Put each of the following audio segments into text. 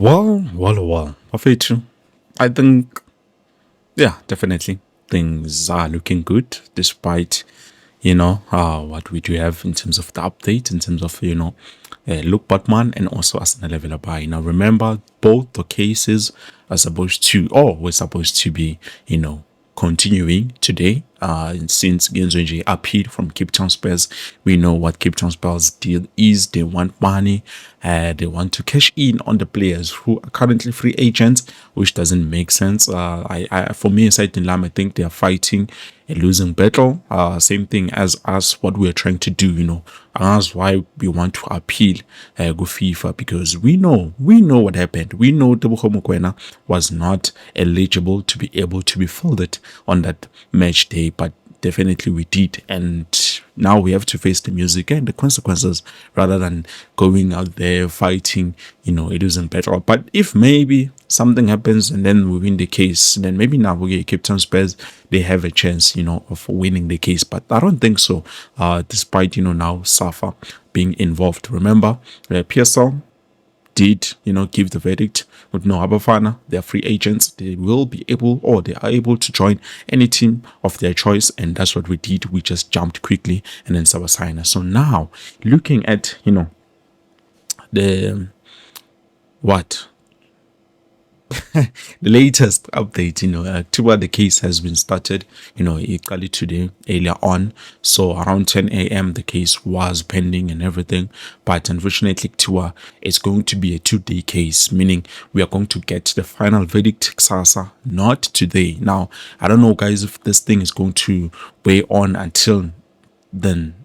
Well. Bafethu, I think, yeah, definitely things are looking good despite, what we do have in terms of the update, in terms of, Luke Botman and also Arsenal Velebayi. Now, remember, both the cases were supposed to be, continuing today. Since Genzo appealed from Cape Town Spurs, we know what Cape Town Spurs deal is. They want money, they want to cash in on the players who are currently free agents, which doesn't make sense. For me, aside in Lam, I think they are fighting a losing battle. Same thing as us, what we're trying to do, and that's why we want to appeal go FIFA, because we know what happened. We know Tebogo Mokoena was not eligible to be able to be folded on that match day, but definitely we did, and now we have to face the music and the consequences rather than going out there fighting, it isn't better. But if maybe something happens and then we win the case, then maybe now we get Cape Town Spurs, they have a chance, of winning the case. But I don't think so. Despite now Safa being involved. Remember, PSL did give the verdict with no Abafana. They're free agents. They will be able, or they are able, to join any team of their choice, and that's what we did. We just jumped quickly and then Sabasina. So now looking at the what the latest update, toward the case has been started, equally today, earlier on. So around 10 a.m., the case was pending and everything. But unfortunately, Tua, it's going to be a 2-day case, meaning we are going to get the final verdict, Sasa, not today. Now, I don't know, guys, if this thing is going to weigh on until then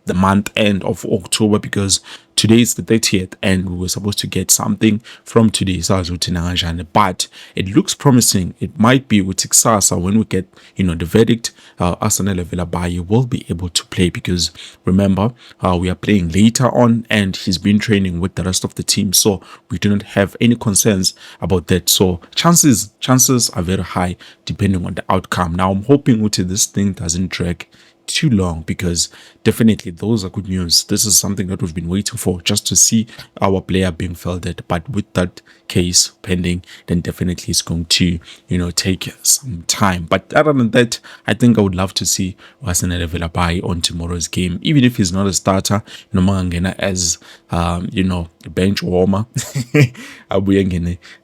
the month end of October, because today is the 30th and we were supposed to get something from today, but it looks promising. It might be with Sasa when we get the verdict. Arsenal Velebayi will be able to play, because remember, we are playing later on and he's been training with the rest of the team, so we do not have any concerns about that. So chances are very high depending on the outcome. Now I'm hoping this thing doesn't drag too long, because definitely those are good news. This is something that we've been waiting for, just to see our player being fielded. But with that case pending, then definitely it's going to take some time. But other than that, I think I would love to see Arsenal Velebayi on tomorrow's game, even if he's not a starter, as bench warmer.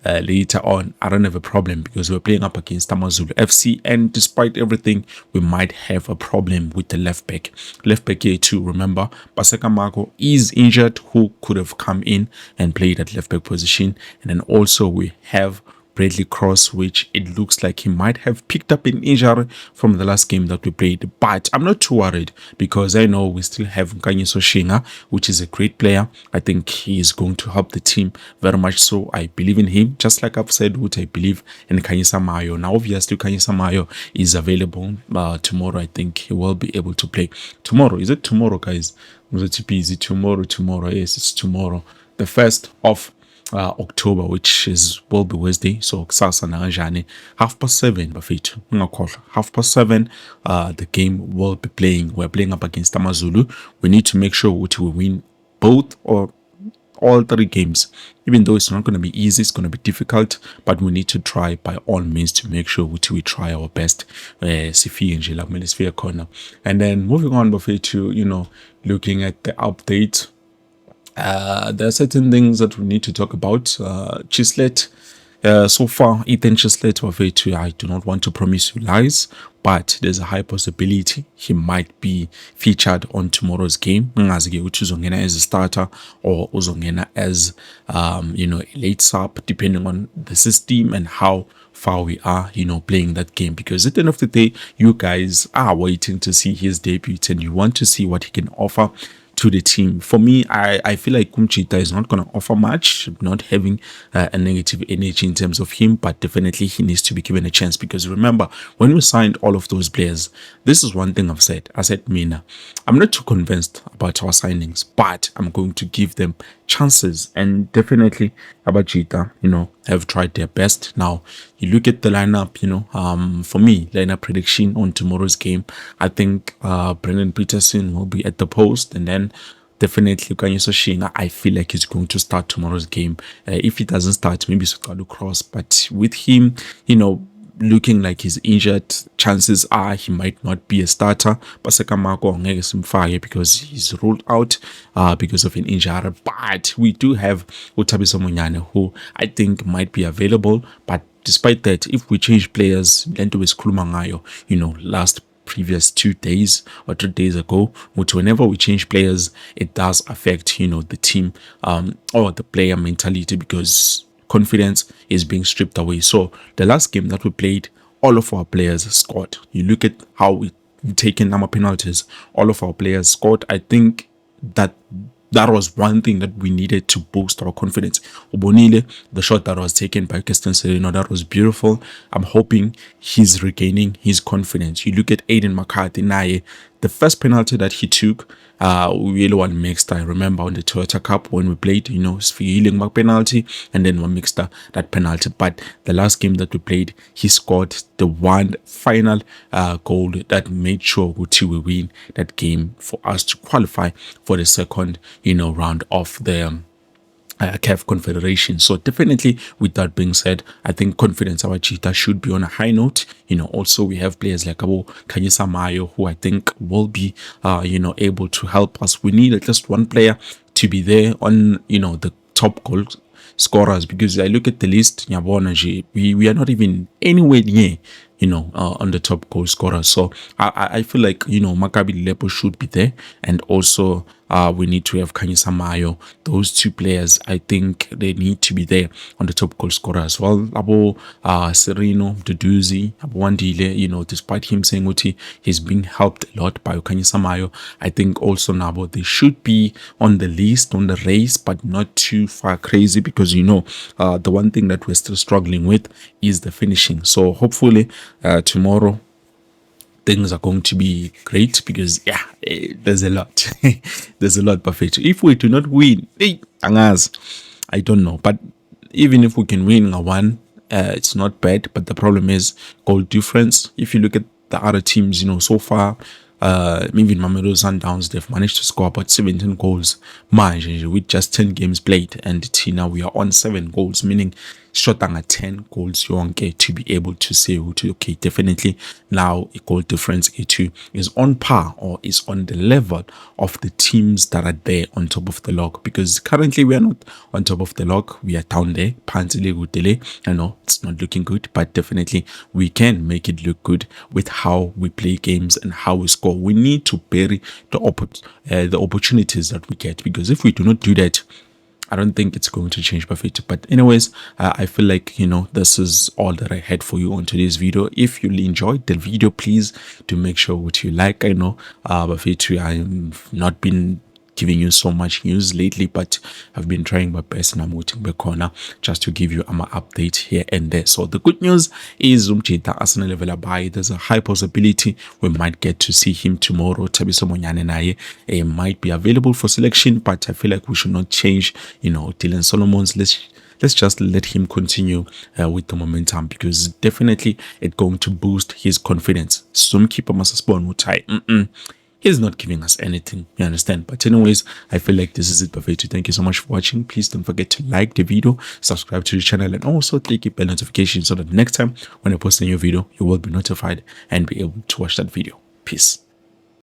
Later on, I don't have a problem, because we're playing up against Amazulu FC, and despite everything, we might have a problem with the left back here too. Remember, Paseka Marco is injured, who could have come in and played at left back position. And then also we have Bradley Cross, which it looks like he might have picked up an injury from the last game that we played. But I'm not too worried, because I know we still have Nkanyiso Shinga, which is a great player. I think he is going to help the team very much so. I believe in him, just like I've said, what I believe in Kaizer Mayo. Now, obviously, Kaizer Mayo is available tomorrow. I think he will be able to play tomorrow. Is it tomorrow, guys? Was it busy? Tomorrow? Yes, it's tomorrow. The 1st of October, which will be Wednesday. So kusasa na 7:30 bafethu, ungakhohlwa 7:30. The game will be playing. We're playing up against Amazulu. We need to make sure we win both or all 3 games. Even though it's not going to be easy, it's going to be difficult, but we need to try by all means to make sure we try our best. And then moving on bafethu, looking at the update. There are certain things that we need to talk about. Chislet, so far, Ethan Chislet, I do not want to promise you lies, but there's a high possibility he might be featured on tomorrow's game. Which uzongena as a starter or uzongena as a late sub, depending on the system and how far we are, playing that game. Because at the end of the day, you guys are waiting to see his debut and you want to see what he can offer to the team. For me, I feel like Kumchita is not going to offer much, not having a negative energy in terms of him, but definitely he needs to be given a chance. Because remember, when we signed all of those players, this is one thing I've said. I said, Mina, I'm not too convinced about our signings, but I'm going to give them chances. And definitely Abachita, have tried their best. Now, you look at the lineup, for me, lineup prediction on tomorrow's game, I think Brendan Peterson will be at the post, and then definitely Kaizer Shinga, I feel like he's going to start tomorrow's game. If he doesn't start, maybe Sukalu Cross, but with him, looking like he's injured, chances are he might not be a starter. Paseka Marco ngeke simfake because he's ruled out because of an injury. But we do have Utabiso Munyane, who I think might be available. But despite that, if we change players, lento besikhuluma ngayo, last previous 2 days or 3 days ago, which whenever we change players, it does affect, the team or the player mentality, because confidence is being stripped away. So the last game that we played, all of our players scored. You look at how we taken number penalties, all of our players scored. I think that was one thing that we needed to boost our confidence. Ubonile, the shot that was taken by Kirsten Sereno, that was beautiful. I'm hoping he's regaining his confidence. You look at Aiden McCarthy, Naye, the first penalty that he took, we really want mixed. I remember on the Toyota Cup when we played, healing back penalty, and then we mixed that penalty. But the last game that we played, he scored the one final goal that made sure we win that game for us to qualify for the second, round of the CAF Confederation. So definitely, with that being said, I think confidence our cheetah should be on a high note. Also we have players like Abo Kanyisa Mayo, who I think will be able to help us. We need at least one player to be there on the top goal scorers, because I look at the list, we are not even anywhere near on the top goal scorers. So I feel like Maccabi Lepo should be there, and also we need to have Kanyisa Mayo. Those two players, I think they need to be there on the top goal scorer as well. Abo Sereno, Duduzi, Abo Wandile, despite him saying he's being helped a lot by Kanyisa Mayo, I think also Nabo, they should be on the list, on the race, but not too far crazy, because the one thing that we're still struggling with is the finishing. So hopefully tomorrow things are going to be great, because there's a lot there's a lot perfect. If we do not win, I don't know, but even if we can win a one, it's not bad. But the problem is goal difference. If you look at the other teams, so far, even Mamelodi Sundowns, they've managed to score about 17 goals with just 10 games played, and Tina, we are on 7 goals, meaning short on 10 goals you won't get to be able to say, okay, definitely now a goal difference is on par or is on the level of the teams that are there on top of the log, because currently we are not on top of the log, we are down there. I know it's not looking good, but definitely we can make it look good with how we play games and how we score. We need to bury the opportunities that we get, because if we do not do that, I don't think it's going to change perfect. But anyways, I feel like this is all that I had for you on today's video. If you enjoyed the video, please do make sure what you like. I know I've not been giving you so much news lately, but I've been trying my best, and I'm waiting back corner just to give you my update here and there. So the good news is Arsenal Velebayi, there's a high possibility we might get to see him tomorrow. Thabiso Monyane naye might be available for selection, but I feel like we should not change Dylan Solomon's. Let's just let him continue with the momentum, because definitely it's going to boost his confidence. Some keeper must spawn Mutai. He's not giving us anything, you understand? But anyways, I feel like this is it perfect. Thank you so much for watching. Please don't forget to like the video, subscribe to the channel, and also click the bell notification so that next time when I post a new video, you will be notified and be able to watch that video. Peace.